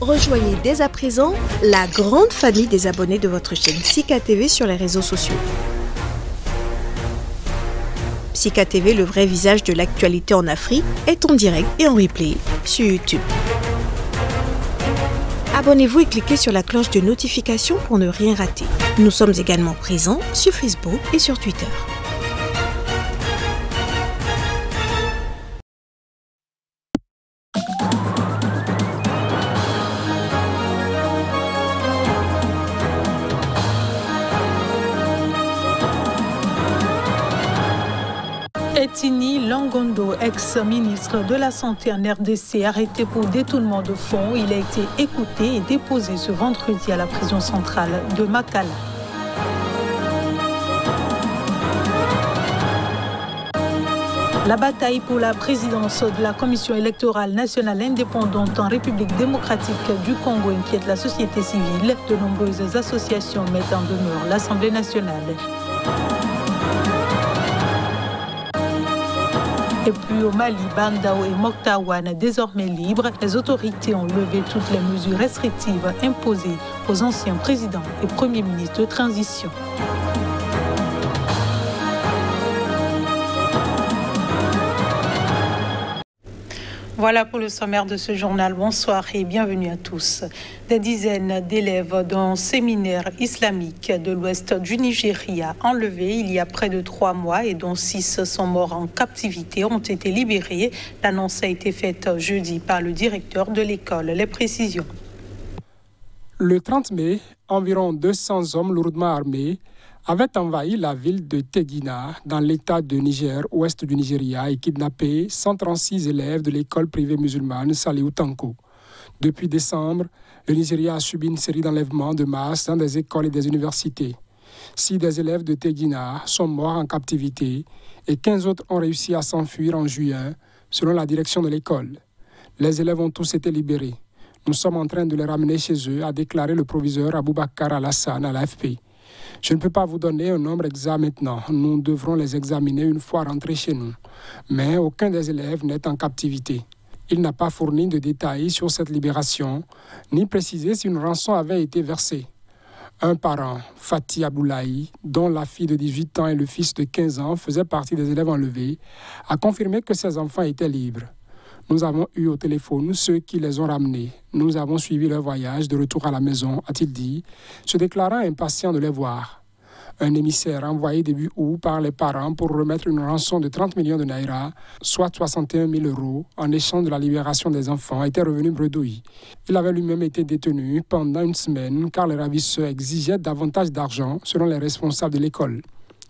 Rejoignez dès à présent la grande famille des abonnés de votre chaîne Sika TV sur les réseaux sociaux. Sika TV, le vrai visage de l'actualité en Afrique, est en direct et en replay sur YouTube. Abonnez-vous et cliquez sur la cloche de notification pour ne rien rater. Nous sommes également présents sur Facebook et sur Twitter. Etini Longondo, ex-ministre de la Santé en RDC, arrêté pour détournement de fonds, il a été écouté et déposé ce vendredi à la prison centrale de Makala. La bataille pour la présidence de la Commission électorale nationale indépendante en République démocratique du Congo inquiète la société civile. De nombreuses associations mettent en demeure l'Assemblée nationale. Et puis au Mali, Bandao et Moktawan, désormais libres, les autorités ont levé toutes les mesures restrictives imposées aux anciens présidents et premiers ministres de transition. Voilà pour le sommaire de ce journal. Bonsoir et bienvenue à tous. Des dizaines d'élèves d'un séminaire islamique de l'ouest du Nigeria enlevés il y a près de 3 mois et dont 6 sont morts en captivité ont été libérés. L'annonce a été faite jeudi par le directeur de l'école. Les précisions. Le 30 mai, environ 200 hommes lourdement armés avaient envahi la ville de Tegina, dans l'état de Niger, ouest du Nigeria, et kidnappé 136 élèves de l'école privée musulmane Saliou Tanko. Depuis décembre, le Nigeria a subi une série d'enlèvements de masse dans des écoles et des universités. 6 des élèves de Tegina sont morts en captivité et 15 autres ont réussi à s'enfuir en juin, selon la direction de l'école. Les élèves ont tous été libérés. Nous sommes en train de les ramener chez eux, a déclaré le proviseur Aboubakar Alassane à l'AFP. Je ne peux pas vous donner un nombre exact maintenant. Nous devrons les examiner une fois rentrés chez nous. Mais aucun des élèves n'est en captivité. Il n'a pas fourni de détails sur cette libération, ni précisé si une rançon avait été versée. Un parent, Fatih Aboulaye, dont la fille de 18 ans et le fils de 15 ans faisaient partie des élèves enlevés, a confirmé que ses enfants étaient libres. Nous avons eu au téléphone ceux qui les ont ramenés. Nous avons suivi leur voyage de retour à la maison, a-t-il dit, se déclarant impatient de les voir. Un émissaire envoyé début août par les parents pour remettre une rançon de 30 millions de naira, soit 61 000 euros, en échange de la libération des enfants, était revenu bredouille. Il avait lui-même été détenu pendant une semaine car les ravisseurs exigeaient davantage d'argent selon les responsables de l'école.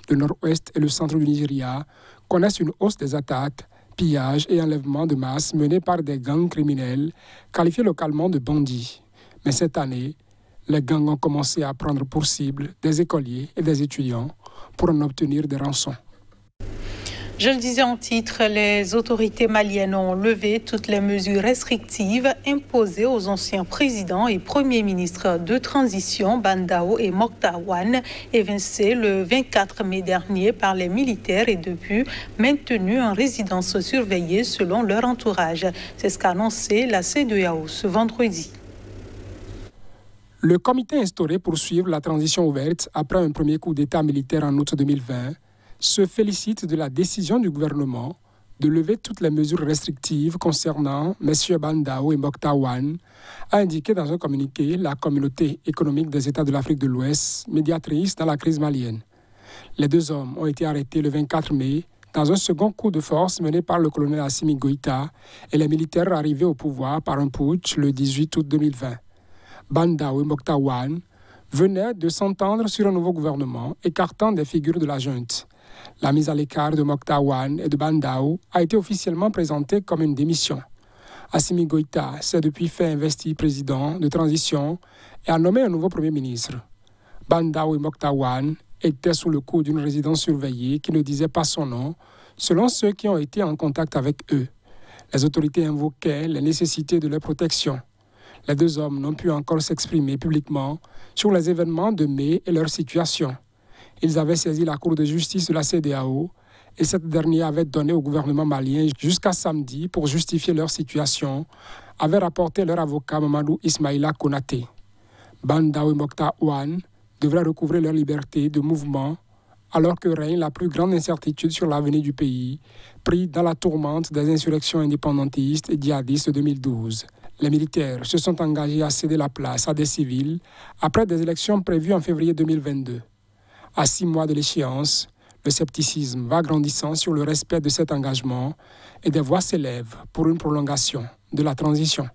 Le nord-ouest et le centre du Nigeria connaissent une hausse des attaques, pillages et enlèvements de masse menés par des gangs criminels qualifiés localement de bandits. Mais cette année, les gangs ont commencé à prendre pour cible des écoliers et des étudiants pour en obtenir des rançons. Je le disais en titre, les autorités maliennes ont levé toutes les mesures restrictives imposées aux anciens présidents et premiers ministres de transition, Bandao et Moktawan, évincés le 24 mai dernier par les militaires et depuis maintenus en résidence surveillée selon leur entourage. C'est ce qu'a annoncé la CEDEAO ce vendredi. Le comité instauré pour suivre la transition ouverte après un premier coup d'État militaire en août 2020 se félicite de la décision du gouvernement de lever toutes les mesures restrictives concernant M. Bandao et Moktawan, a indiqué dans un communiqué la Communauté économique des États de l'Afrique de l'Ouest, médiatrice dans la crise malienne. Les 2 hommes ont été arrêtés le 24 mai dans un second coup de force mené par le colonel Assimi Goïta et les militaires arrivés au pouvoir par un putsch le 18 août 2020. Bandao et Moktawan venaient de s'entendre sur un nouveau gouvernement écartant des figures de la junte. La mise à l'écart de Moktawan et de Bandao a été officiellement présentée comme une démission. Assimi Goïta s'est depuis fait investir président de transition et a nommé un nouveau premier ministre. Bandao et Moktawan étaient sous le coup d'une résidence surveillée qui ne disait pas son nom, selon ceux qui ont été en contact avec eux. Les autorités invoquaient les nécessités de leur protection. Les 2 hommes n'ont pu encore s'exprimer publiquement sur les événements de mai et leur situation. Ils avaient saisi la Cour de justice de la CEDEAO et cette dernière avait donné au gouvernement malien jusqu'à samedi pour justifier leur situation, avait rapporté leur avocat Mamadou Ismaïla Konaté. Bandao et Mokta Ouane devraient recouvrer leur liberté de mouvement alors que règne la plus grande incertitude sur l'avenir du pays, pris dans la tourmente des insurrections indépendantistes et djihadistes de 2012. Les militaires se sont engagés à céder la place à des civils après des élections prévues en février 2022. À 6 mois de l'échéance, le scepticisme va grandissant sur le respect de cet engagement et des voix s'élèvent pour une prolongation de la transition.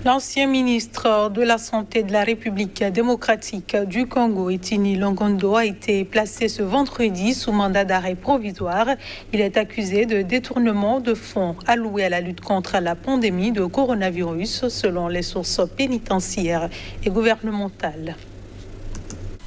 L'ancien ministre de la Santé de la République démocratique du Congo, Etini Longondo, a été placé ce vendredi sous mandat d'arrêt provisoire. Il est accusé de détournement de fonds alloués à la lutte contre la pandémie de coronavirus, selon les sources pénitentiaires et gouvernementales.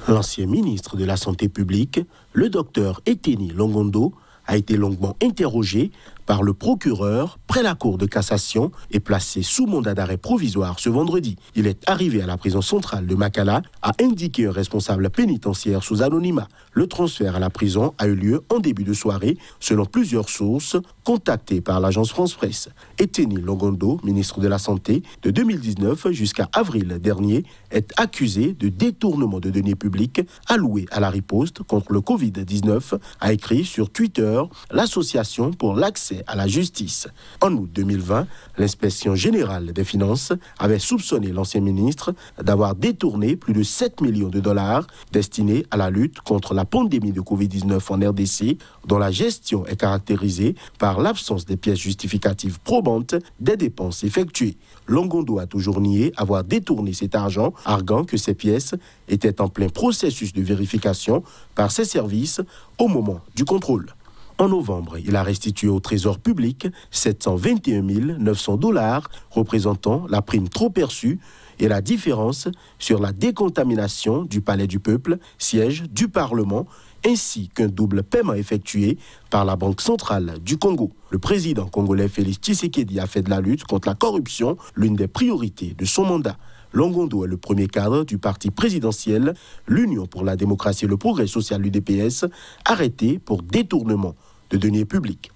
L'ancien ministre de la Santé publique, le docteur Etini Longondo, a été longuement interrogé par le procureur près la Cour de cassation et placé sous mandat d'arrêt provisoire ce vendredi. Il est arrivé à la prison centrale de Makala, a indiqué un responsable pénitentiaire sous anonymat. Le transfert à la prison a eu lieu en début de soirée, selon plusieurs sources contactées par l'agence France-Presse. Etini Longondo, ministre de la Santé, de 2019 jusqu'à avril dernier, est accusé de détournement de deniers publics alloués à la riposte contre le Covid-19, a écrit sur Twitter l'Association pour l'accès à la justice. En août 2020, l'inspection générale des finances avait soupçonné l'ancien ministre d'avoir détourné plus de 7 millions de dollars destinés à la lutte contre la pandémie de Covid-19 en RDC, dont la gestion est caractérisée par l'absence des pièces justificatives probantes des dépenses effectuées. Longondo a toujours nié avoir détourné cet argent, arguant que ces pièces étaient en plein processus de vérification par ses services au moment du contrôle. En novembre, il a restitué au Trésor public 721 900 dollars, représentant la prime trop perçue et la différence sur la décontamination du Palais du Peuple, siège du Parlement, ainsi qu'un double paiement effectué par la Banque centrale du Congo. Le président congolais Félix Tshisekedi a fait de la lutte contre la corruption l'une des priorités de son mandat. Longondo est le premier cadre du parti présidentiel, l'Union pour la démocratie et le progrès social, l'UDPS, arrêté pour détournement de deniers publics.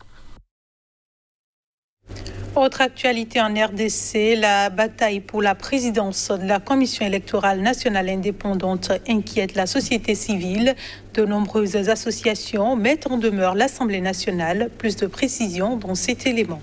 Autre actualité en RDC, la bataille pour la présidence de la Commission électorale nationale indépendante inquiète la société civile. De nombreuses associations mettent en demeure l'Assemblée nationale. Plus de précisions dans cet élément.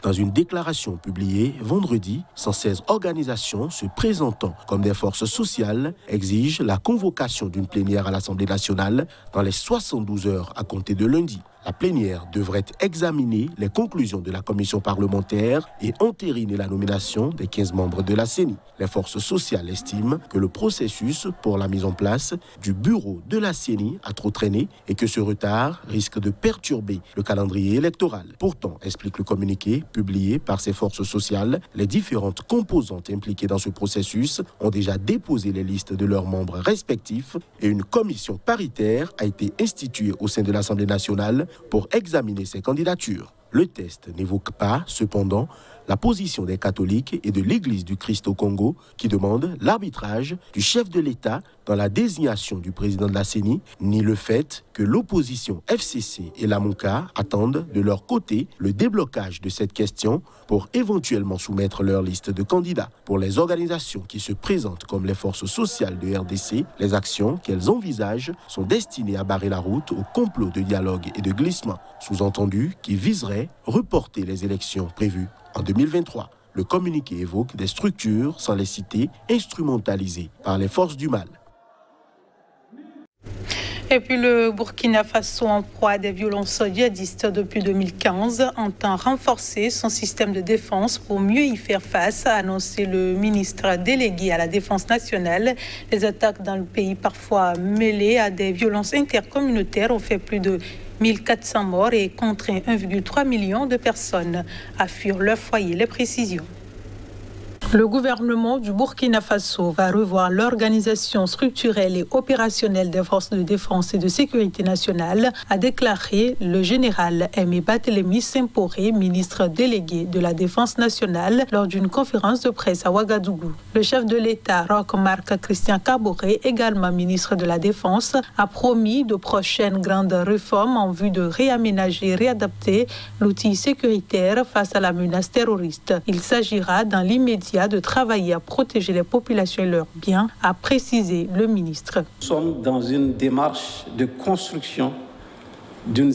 Dans une déclaration publiée vendredi, 116 organisations se présentant comme des forces sociales exigent la convocation d'une plénière à l'Assemblée nationale dans les 72 heures à compter de lundi. La plénière devrait examiner les conclusions de la commission parlementaire et entériner la nomination des 15 membres de la CENI. Les forces sociales estiment que le processus pour la mise en place du bureau de la CENI a trop traîné et que ce retard risque de perturber le calendrier électoral. Pourtant, explique le communiqué publié par ces forces sociales, les différentes composantes impliquées dans ce processus ont déjà déposé les listes de leurs membres respectifs et une commission paritaire a été instituée au sein de l'Assemblée nationale pour examiner ces candidatures. Le test n'évoque pas, cependant, la position des catholiques et de l'Église du Christ au Congo qui demandent l'arbitrage du chef de l'État dans la désignation du président de la CENI, ni le fait que l'opposition FCC et la MONCA attendent de leur côté le déblocage de cette question pour éventuellement soumettre leur liste de candidats. Pour les organisations qui se présentent comme les forces sociales de RDC, les actions qu'elles envisagent sont destinées à barrer la route au complot de dialogue et de glissement, sous-entendu qui viserait reporter les élections prévues en 2023. Le communiqué évoque des structures, sans les citer, instrumentalisées par les forces du mal. Et puis le Burkina Faso, en proie à des violences djihadistes depuis 2015, entend renforcer son système de défense pour mieux y faire face, a annoncé le ministre délégué à la Défense nationale. Les attaques dans le pays, parfois mêlées à des violences intercommunautaires, ont fait plus de 1400 morts et contraint 1,3 million de personnes à fuir leur foyer. Les précisions. Le gouvernement du Burkina Faso va revoir l'organisation structurelle et opérationnelle des forces de défense et de sécurité nationale, a déclaré le général Aimé Barthélémy Semporé, ministre délégué de la Défense nationale, lors d'une conférence de presse à Ouagadougou. Le chef de l'État, Roch-Marc Christian Kaboré, également ministre de la Défense, a promis de prochaines grandes réformes en vue de réaménager et réadapter l'outil sécuritaire face à la menace terroriste. Il s'agira dans l'immédiat de travailler à protéger les populations et leurs biens, a précisé le ministre. Nous sommes dans une démarche de construction d'une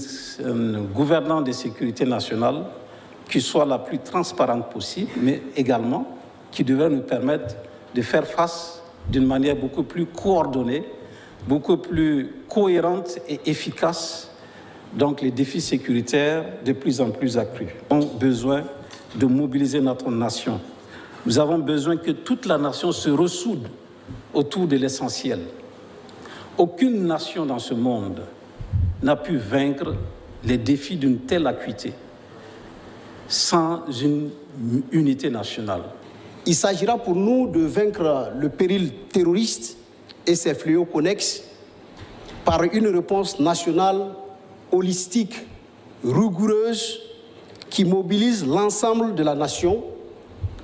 gouvernance de sécurité nationale qui soit la plus transparente possible, mais également qui devrait nous permettre de faire face d'une manière beaucoup plus coordonnée, beaucoup plus cohérente et efficace, donc les défis sécuritaires de plus en plus accrus. Nous avons besoin de mobiliser notre nation. Nous avons besoin que toute la nation se ressoude autour de l'essentiel. Aucune nation dans ce monde n'a pu vaincre les défis d'une telle acuité sans une unité nationale. Il s'agira pour nous de vaincre le péril terroriste et ses fléaux connexes par une réponse nationale holistique, rigoureuse, qui mobilise l'ensemble de la nation,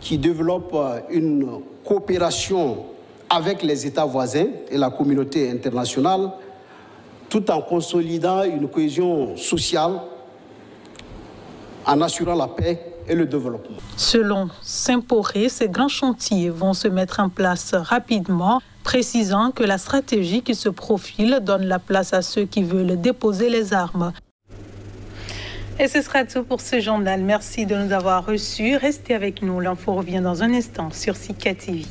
qui développe une coopération avec les États voisins et la communauté internationale, tout en consolidant une cohésion sociale, en assurant la paix et le développement. Selon Semporé, ces grands chantiers vont se mettre en place rapidement, précisant que la stratégie qui se profile donne la place à ceux qui veulent déposer les armes. Et ce sera tout pour ce journal. Merci de nous avoir reçus. Restez avec nous. L'info revient dans un instant sur Sika TV.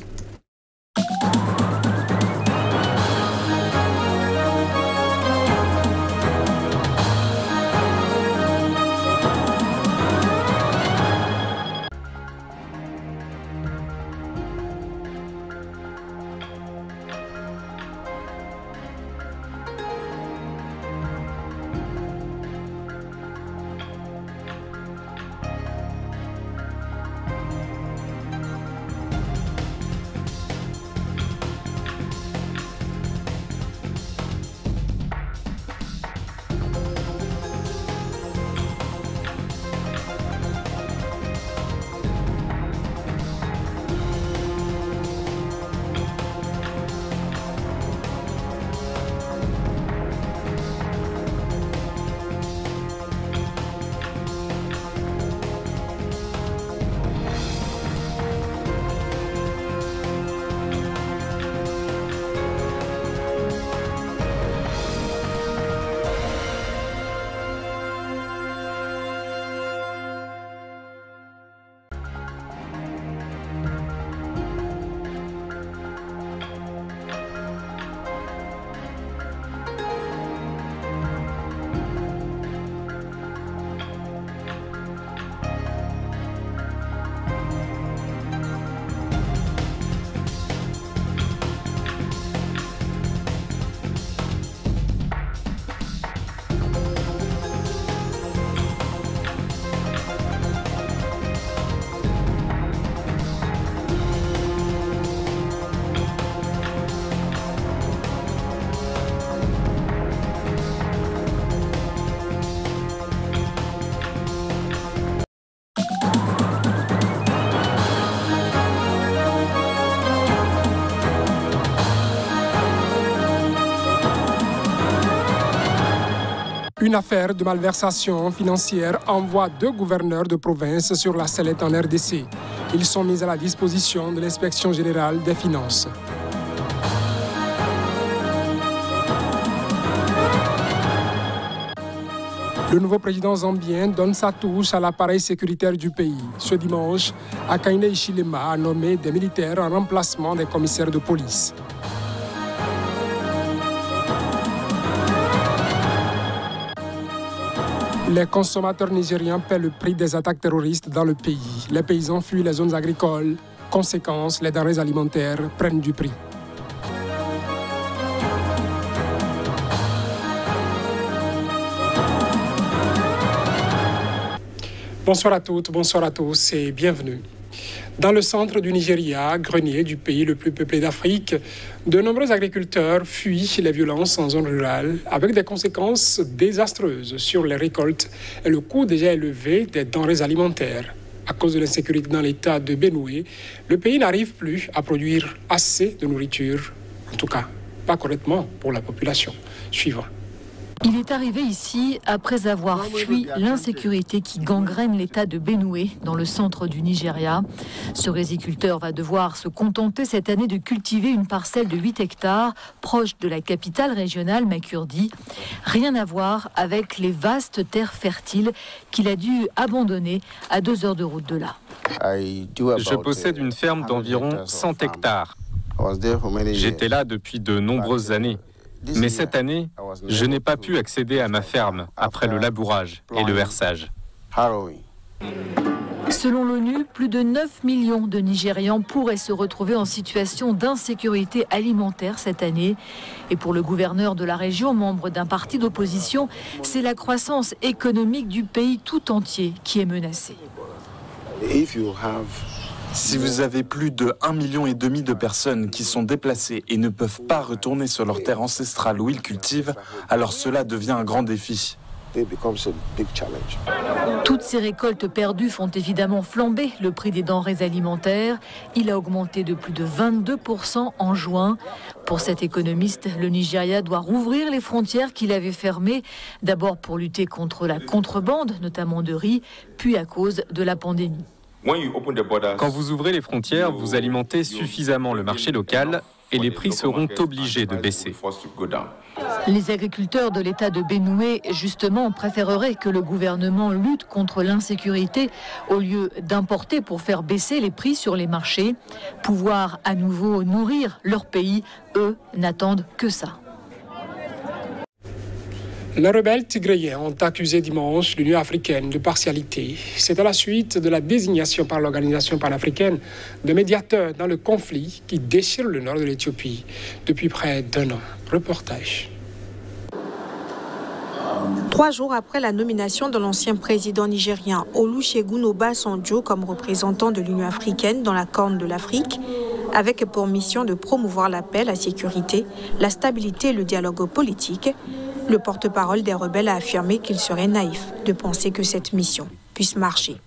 Une affaire de malversation financière envoie 2 gouverneurs de province sur la sellette en RDC. Ils sont mis à la disposition de l'Inspection générale des finances. Le nouveau président zambien donne sa touche à l'appareil sécuritaire du pays. Ce dimanche, Hakainde Hichilema a nommé des militaires en remplacement des commissaires de police. Les consommateurs nigériens paient le prix des attaques terroristes dans le pays. Les paysans fuient les zones agricoles. Conséquence, les denrées alimentaires prennent du prix. Bonsoir à toutes, bonsoir à tous et bienvenue. Dans le centre du Nigeria, grenier du pays le plus peuplé d'Afrique, de nombreux agriculteurs fuient les violences en zone rurale avec des conséquences désastreuses sur les récoltes et le coût déjà élevé des denrées alimentaires. À cause de l'insécurité dans l'état de Benoué, le pays n'arrive plus à produire assez de nourriture, en tout cas pas correctement pour la population. Suivant. Il est arrivé ici après avoir fui l'insécurité qui gangrène l'état de Benoué dans le centre du Nigeria. Ce riziculteur va devoir se contenter cette année de cultiver une parcelle de 8 hectares proche de la capitale régionale Makurdi. Rien à voir avec les vastes terres fertiles qu'il a dû abandonner à 2 heures de route de là. Je possède une ferme d'environ 100 hectares. J'étais là depuis de nombreuses années. Mais cette année, je n'ai pas pu accéder à ma ferme après le labourage et le herçage. Selon l'ONU, plus de 9 millions de Nigérians pourraient se retrouver en situation d'insécurité alimentaire cette année. Et pour le gouverneur de la région, membre d'un parti d'opposition, c'est la croissance économique du pays tout entier qui est menacée. Si vous avez plus de 1,5 million de personnes qui sont déplacées et ne peuvent pas retourner sur leur terre ancestrale où ils cultivent, alors cela devient un grand défi. Toutes ces récoltes perdues font évidemment flamber le prix des denrées alimentaires. Il a augmenté de plus de 22% en juin. Pour cet économiste, le Nigeria doit rouvrir les frontières qu'il avait fermées, d'abord pour lutter contre la contrebande, notamment de riz, puis à cause de la pandémie. Quand vous ouvrez les frontières, vous alimentez suffisamment le marché local et les prix seront obligés de baisser. Les agriculteurs de l'état de Benoué, justement, préféreraient que le gouvernement lutte contre l'insécurité au lieu d'importer pour faire baisser les prix sur les marchés. Pouvoir à nouveau nourrir leur pays, eux, n'attendent que ça. Les rebelles tigréens ont accusé dimanche l'Union africaine de partialité. C'est à la suite de la désignation par l'organisation panafricaine de médiateurs dans le conflit qui déchire le nord de l'Éthiopie depuis près d'1 an. Reportage. 3 jours après la nomination de l'ancien président nigérien Olusegun Obasanjo comme représentant de l'Union africaine dans la Corne de l'Afrique, avec pour mission de promouvoir la paix, la sécurité, la stabilité et le dialogue politique, le porte-parole des rebelles a affirmé qu'il serait naïf de penser que cette mission puisse marcher.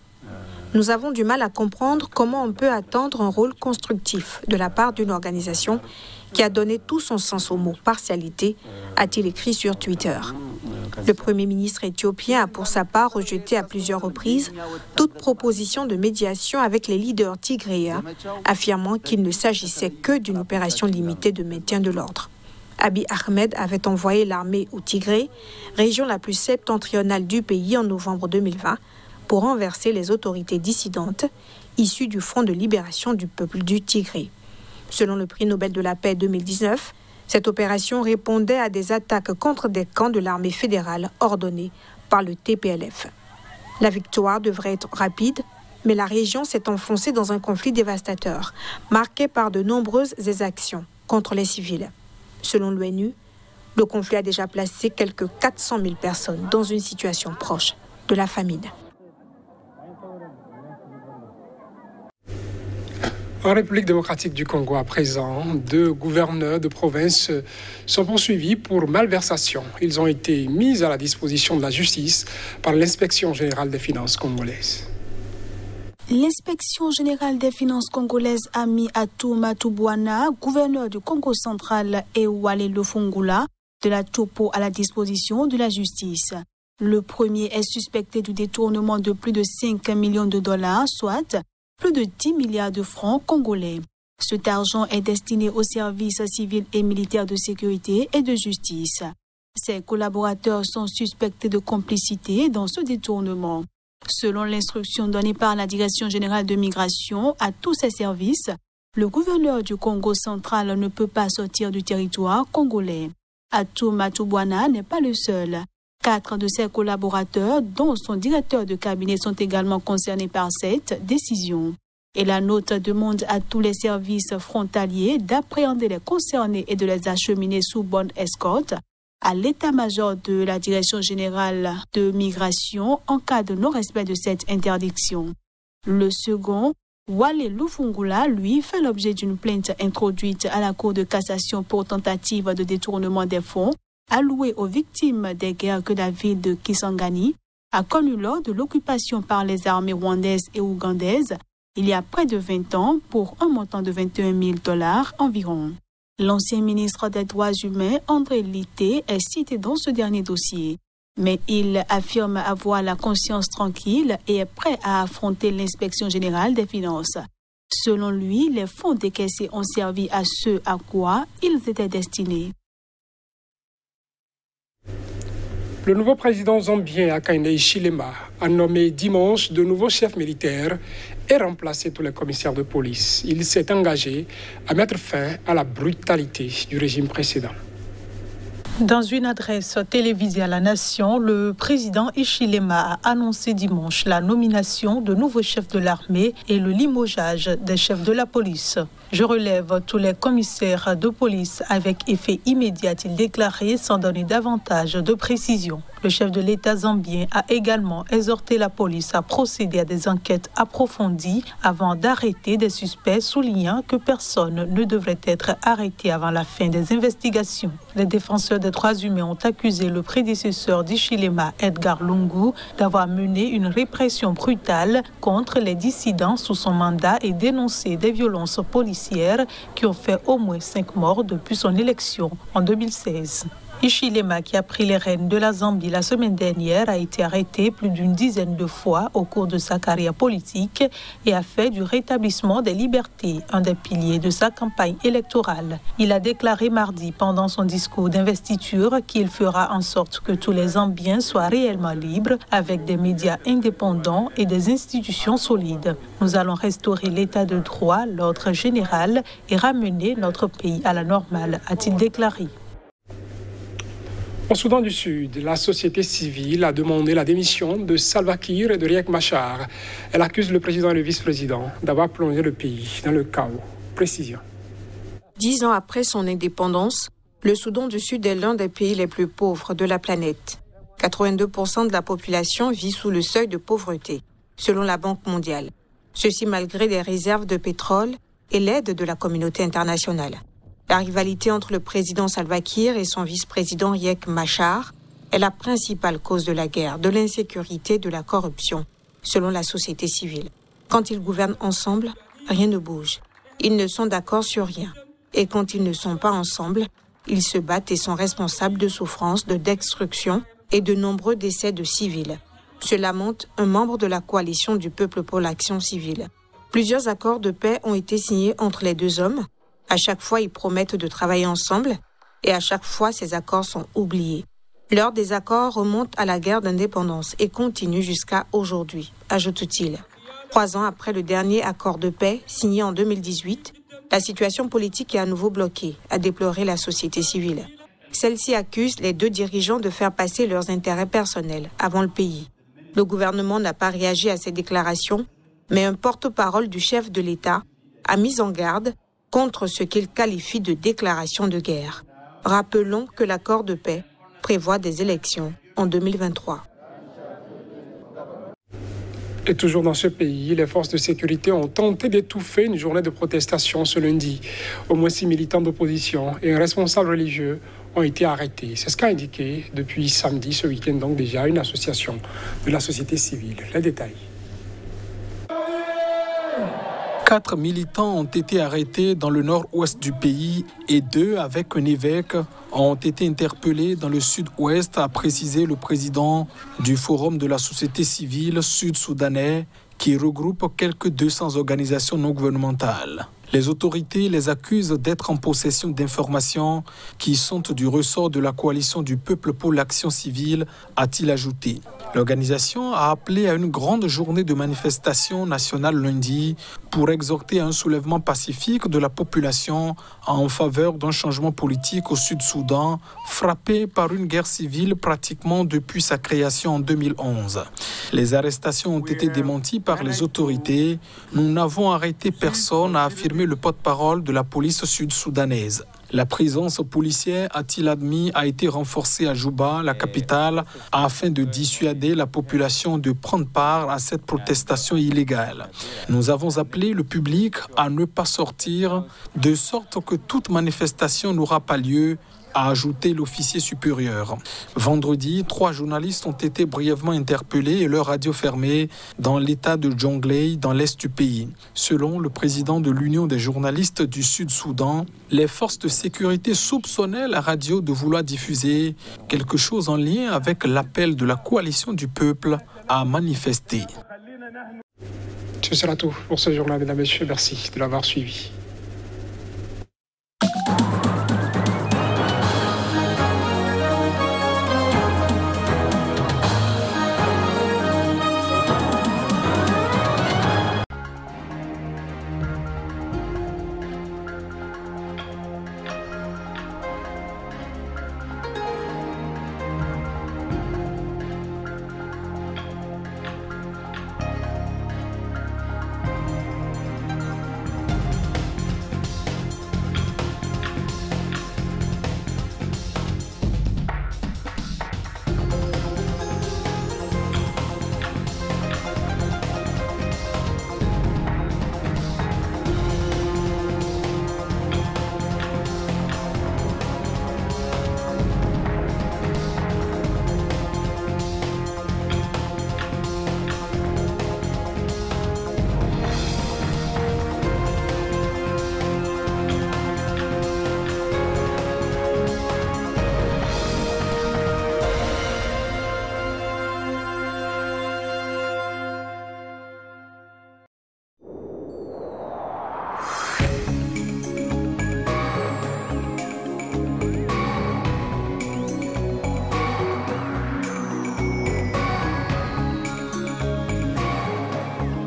Nous avons du mal à comprendre comment on peut attendre un rôle constructif de la part d'une organisation qui a donné tout son sens au mot partialité, a-t-il écrit sur Twitter. Le Premier ministre éthiopien a pour sa part rejeté à plusieurs reprises toute proposition de médiation avec les leaders tigréens, affirmant qu'il ne s'agissait que d'une opération limitée de maintien de l'ordre. Abiy Ahmed avait envoyé l'armée au Tigré, région la plus septentrionale du pays, en novembre 2020, pour renverser les autorités dissidentes issues du Front de libération du peuple du Tigré. Selon le prix Nobel de la paix 2019, cette opération répondait à des attaques contre des camps de l'armée fédérale ordonnées par le TPLF. La victoire devrait être rapide, mais la région s'est enfoncée dans un conflit dévastateur, marqué par de nombreuses exactions contre les civils. Selon l'ONU, le conflit a déjà placé quelques 400 000 personnes dans une situation proche de la famine. En République démocratique du Congo, à présent, 2 gouverneurs de province sont poursuivis pour malversation. Ils ont été mis à la disposition de la justice par l'Inspection générale des finances congolaise. L'inspection générale des finances congolaises a mis Atou Matubwana, gouverneur du Congo central, et Wale Lofungula de la Topo à la disposition de la justice. Le premier est suspecté du détournement de plus de 5 millions de dollars, soit plus de 10 milliards de francs congolais. Cet argent est destiné aux services civils et militaires de sécurité et de justice. Ses collaborateurs sont suspectés de complicité dans ce détournement. Selon l'instruction donnée par la Direction générale de migration à tous ses services, le gouverneur du Congo central ne peut pas sortir du territoire congolais. Atou Matubwana n'est pas le seul. 4 de ses collaborateurs, dont son directeur de cabinet, sont également concernés par cette décision. Et la note demande à tous les services frontaliers d'appréhender les concernés et de les acheminer sous bonne escorte à l'état-major de la Direction générale de migration en cas de non-respect de cette interdiction. Le second Wale Lufungula, lui, fait l'objet d'une plainte introduite à la Cour de cassation pour tentative de détournement des fonds alloués aux victimes des guerres que la ville de Kisangani a connues lors de l'occupation par les armées rwandaises et ougandaises il y a près de 20 ans pour un montant de $21 000 environ. L'ancien ministre des Droits humains, André Litté, est cité dans ce dernier dossier. Mais il affirme avoir la conscience tranquille et est prêt à affronter l'inspection générale des finances. Selon lui, les fonds décaissés ont servi à ce à quoi ils étaient destinés. Le nouveau président zambien Hakainde Hichilema a nommé dimanche de nouveaux chefs militaires et remplacé tous les commissaires de police. Il s'est engagé à mettre fin à la brutalité du régime précédent. Dans une adresse télévisée à la nation, le président Hichilema a annoncé dimanche la nomination de nouveaux chefs de l'armée et le limogeage des chefs de la police. Je relève tous les commissaires de police avec effet immédiat, a-t-il déclaré sans donner davantage de précision. Le chef de l'État zambien a également exhorté la police à procéder à des enquêtes approfondies avant d'arrêter des suspects, soulignant que personne ne devrait être arrêté avant la fin des investigations. Les défenseurs des droits humains ont accusé le prédécesseur d'Hichilema, Edgar Lungu, d'avoir mené une répression brutale contre les dissidents sous son mandat et dénoncé des violences policières qui ont fait au moins 5 morts depuis son élection en 2016. Hichilema, qui a pris les rênes de la Zambie la semaine dernière, a été arrêté plus d'une dizaine de fois au cours de sa carrière politique et a fait du rétablissement des libertés un des piliers de sa campagne électorale. Il a déclaré mardi pendant son discours d'investiture qu'il fera en sorte que tous les Zambiens soient réellement libres avec des médias indépendants et des institutions solides. Nous allons restaurer l'état de droit, l'ordre général et ramener notre pays à la normale, a-t-il déclaré. Au Soudan du Sud, la société civile a demandé la démission de Salva Kiir et de Riek Machar. Elle accuse le président et le vice-président d'avoir plongé le pays dans le chaos. Précision. 10 ans après son indépendance, le Soudan du Sud est l'un des pays les plus pauvres de la planète. 82% de la population vit sous le seuil de pauvreté, selon la Banque mondiale. Ceci malgré des réserves de pétrole et l'aide de la communauté internationale. La rivalité entre le président Salva Kiir et son vice-président Riek Machar est la principale cause de la guerre, de l'insécurité, de la corruption, selon la société civile. Quand ils gouvernent ensemble, rien ne bouge. Ils ne sont d'accord sur rien. Et quand ils ne sont pas ensemble, ils se battent et sont responsables de souffrances, de destruction et de nombreux décès de civils. Se lamente un membre de la coalition du peuple pour l'action civile. Plusieurs accords de paix ont été signés entre les deux hommes. À chaque fois, ils promettent de travailler ensemble et à chaque fois, ces accords sont oubliés. L'heure des accords remonte à la guerre d'indépendance et continue jusqu'à aujourd'hui, ajoute-t-il. 3 ans après le dernier accord de paix signé en 2018, la situation politique est à nouveau bloquée, a déploré la société civile. Celle-ci accuse les deux dirigeants de faire passer leurs intérêts personnels avant le pays. Le gouvernement n'a pas réagi à ces déclarations, mais un porte-parole du chef de l'État a mis en garde contre ce qu'il qualifie de déclaration de guerre. Rappelons que l'accord de paix prévoit des élections en 2023. Et toujours dans ce pays, les forces de sécurité ont tenté d'étouffer une journée de protestation ce lundi. Au moins 6 militants d'opposition et un responsable religieux ont été arrêtés. C'est ce qu'a indiqué depuis samedi, ce week-end donc déjà, une association de la société civile. Les détails. 4 militants ont été arrêtés dans le nord-ouest du pays et 2, avec un évêque, ont été interpellés dans le sud-ouest, a précisé le président du Forum de la société civile sud-soudanais qui regroupe quelques 200 organisations non gouvernementales. Les autorités les accusent d'être en possession d'informations qui sont du ressort de la coalition du peuple pour l'action civile, a-t-il ajouté. L'organisation a appelé à une grande journée de manifestation nationale lundi pour exhorter à un soulèvement pacifique de la population en faveur d'un changement politique au Sud-Soudan, frappé par une guerre civile pratiquement depuis sa création en 2011. Les arrestations ont été démenties par les autorités. Nous n'avons arrêté personne, a affirmé le porte-parole de la police sud-soudanaise. La présence policière, a-t-il admis, a été renforcée à Juba, la capitale, afin de dissuader la population de prendre part à cette protestation illégale. Nous avons appelé le public à ne pas sortir, de sorte que toute manifestation n'aura pas lieu, a ajouté l'officier supérieur. Vendredi, 3 journalistes ont été brièvement interpellés et leur radio fermée dans l'état de Jonglei, dans l'est du pays. Selon le président de l'Union des journalistes du Sud-Soudan, les forces de sécurité soupçonnaient la radio de vouloir diffuser quelque chose en lien avec l'appel de la coalition du peuple à manifester. Ce sera tout pour ce journal, mesdames et messieurs. Merci de l'avoir suivi.